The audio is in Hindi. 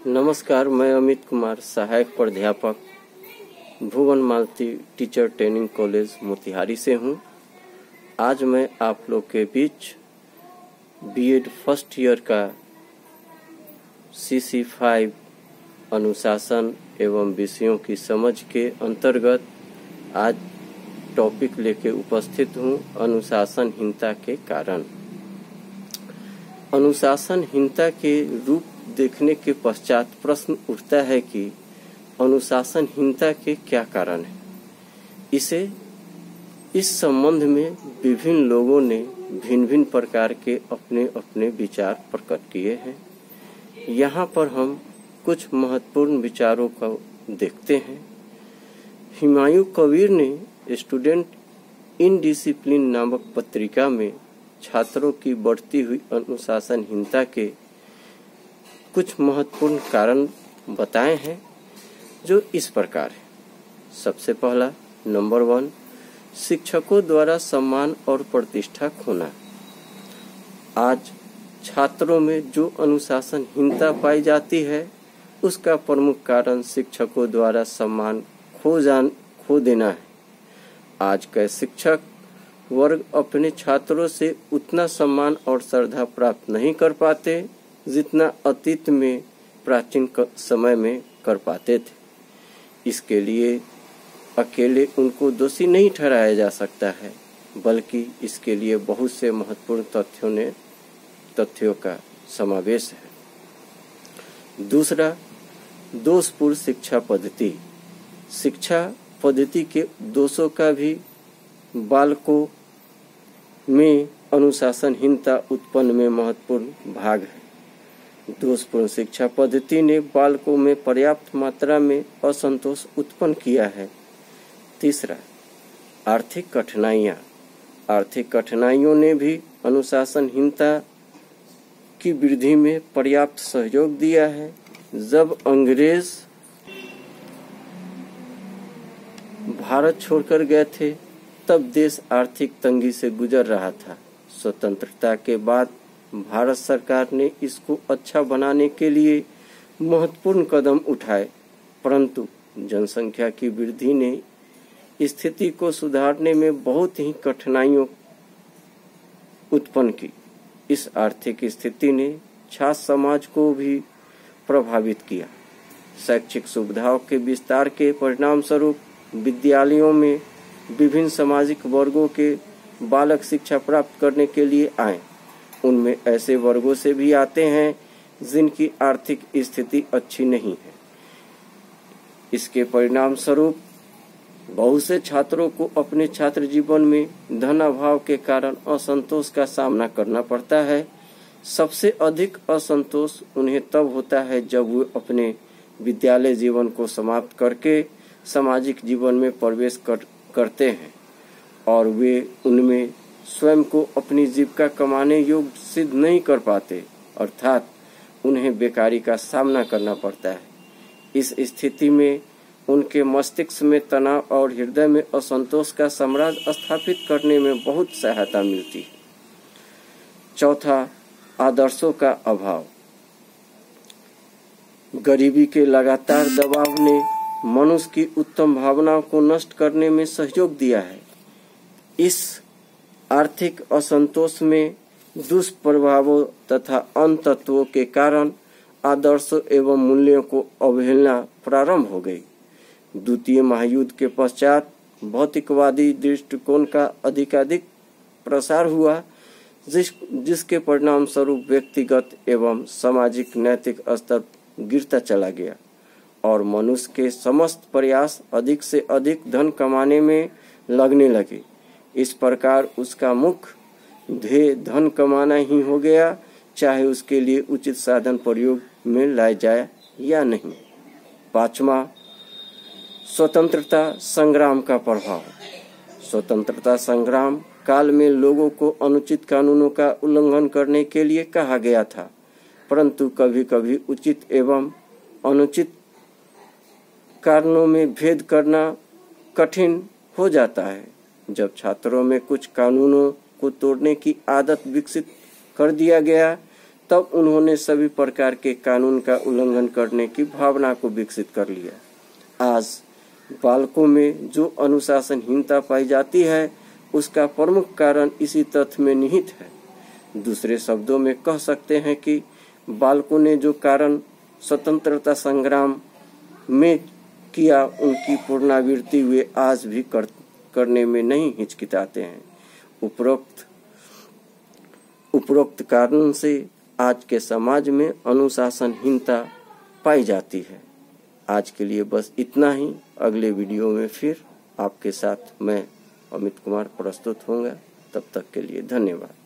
नमस्कार, मैं अमित कुमार, सहायक प्राध्यापक भुवन मालती टीचर ट्रेनिंग कॉलेज मोतिहारी से हूँ। आज मैं आप लोग के बीच बीएड फर्स्ट ईयर का CC5 अनुशासन एवं विषयों की समझ के अंतर्गत आज टॉपिक लेके उपस्थित हूँ, अनुशासनहीनता के कारण। अनुशासनहीनता के रूप देखने के पश्चात प्रश्न उठता है कि अनुशासनहीनता के क्या कारण है। इस संबंध में विभिन्न लोगों ने भिन्न भिन्न प्रकार के अपने अपने विचार प्रकट किए हैं। यहाँ पर हम कुछ महत्वपूर्ण विचारों को देखते हैं। हुमायूं कबीर ने स्टूडेंट इनडिसिप्लिन नामक पत्रिका में छात्रों की बढ़ती हुई अनुशासनहीनता के कुछ महत्वपूर्ण कारण बताए हैं, जो इस प्रकार है। सबसे पहला, नंबर 1, शिक्षकों द्वारा सम्मान और प्रतिष्ठा खोना। आज छात्रों में जो अनुशासनहीनता पाई जाती है, उसका प्रमुख कारण शिक्षकों द्वारा सम्मान खो देना है। आज के शिक्षक वर्ग अपने छात्रों से उतना सम्मान और श्रद्धा प्राप्त नहीं कर पाते जितना अतीत में प्राचीन समय में कर पाते थे। इसके लिए अकेले उनको दोषी नहीं ठहराया जा सकता है, बल्कि इसके लिए बहुत से महत्वपूर्ण तथ्यों का समावेश है। दूसरा, दोषपूर्ण शिक्षा पद्धति। शिक्षा पद्धति के दोषों का भी बालकों में अनुशासनहीनता उत्पन्न में महत्वपूर्ण भाग है। दोषपूर्ण शिक्षा पद्धति ने बालकों में पर्याप्त मात्रा में असंतोष उत्पन्न किया है। तीसरा, आर्थिक कठिनाइयाँ। आर्थिक कठिनाइयों ने भी अनुशासनहीनता की वृद्धि में पर्याप्त सहयोग दिया है। जब अंग्रेज भारत छोड़कर गए थे, तब देश आर्थिक तंगी से गुजर रहा था। स्वतंत्रता के बाद भारत सरकार ने इसको अच्छा बनाने के लिए महत्वपूर्ण कदम उठाए, परंतु जनसंख्या की वृद्धि ने स्थिति को सुधारने में बहुत ही कठिनाइयों उत्पन्न की। इस आर्थिक स्थिति ने छात्र समाज को भी प्रभावित किया। शैक्षिक सुविधाओं के विस्तार के परिणाम स्वरूप विद्यालयों में विभिन्न सामाजिक वर्गों के बालक शिक्षा प्राप्त करने के लिए आए। उनमें ऐसे वर्गों से भी आते हैं जिनकी आर्थिक स्थिति अच्छी नहीं है। इसके परिणाम स्वरूप बहुत से छात्रों को अपने छात्र जीवन में धन अभाव के कारण असंतोष का सामना करना पड़ता है। सबसे अधिक असंतोष उन्हें तब होता है जब वे अपने विद्यालय जीवन को समाप्त करके सामाजिक जीवन में प्रवेश करते हैं और वे उनमें स्वयं को अपनी जीविका कमाने योग्य सिद्ध नहीं कर पाते, अर्थात उन्हें बेकारी का सामना करना पड़ता है। इस स्थिति में उनके मस्तिष्क में तनाव और हृदय में असंतोष का साम्राज्य स्थापित करने में बहुत सहायता मिलती है। चौथा, आदर्शों का अभाव। गरीबी के लगातार दबाव ने मनुष्य की उत्तम भावनाओं को नष्ट करने में सहयोग दिया है। इस आर्थिक असंतोष में दुष्प्रभावों तथा अन्य तत्वों के कारण आदर्शों एवं मूल्यों को अवहेलना प्रारंभ हो गई। द्वितीय महायुद्ध के पश्चात भौतिकवादी दृष्टिकोण का अधिकाधिक प्रसार हुआ, जिसके परिणाम स्वरूप व्यक्तिगत एवं सामाजिक नैतिक स्तर गिरता चला गया और मनुष्य के समस्त प्रयास अधिक से अधिक धन कमाने में लगने लगे। इस प्रकार उसका मुख्य ध्येय धन कमाना ही हो गया, चाहे उसके लिए उचित साधन प्रयोग में लाए जाए या नहीं। पांचवा, स्वतंत्रता संग्राम का प्रभाव। स्वतंत्रता संग्राम काल में लोगों को अनुचित कानूनों का उल्लंघन करने के लिए कहा गया था, परंतु कभी कभी उचित एवं अनुचित कारणों में भेद करना कठिन हो जाता है। जब छात्रों में कुछ कानूनों को तोड़ने की आदत विकसित कर दिया गया, तब उन्होंने सभी प्रकार के कानून का उल्लंघन करने की भावना को विकसित कर लिया। आज बालकों में जो अनुशासनहीनता पाई जाती है उसका प्रमुख कारण इसी तथ्य में निहित है। दूसरे शब्दों में कह सकते हैं कि बालकों ने जो कारण स्वतंत्रता संग्राम में किया उनकी पुनरावृत्ति वे आज भी करने में नहीं हिचकिचाते हैं। उपरोक्त कारण से आज के समाज में अनुशासनहीनता पाई जाती है। आज के लिए बस इतना ही। अगले वीडियो में फिर आपके साथ मैं अमित कुमार प्रस्तुत होऊंगा। तब तक के लिए धन्यवाद।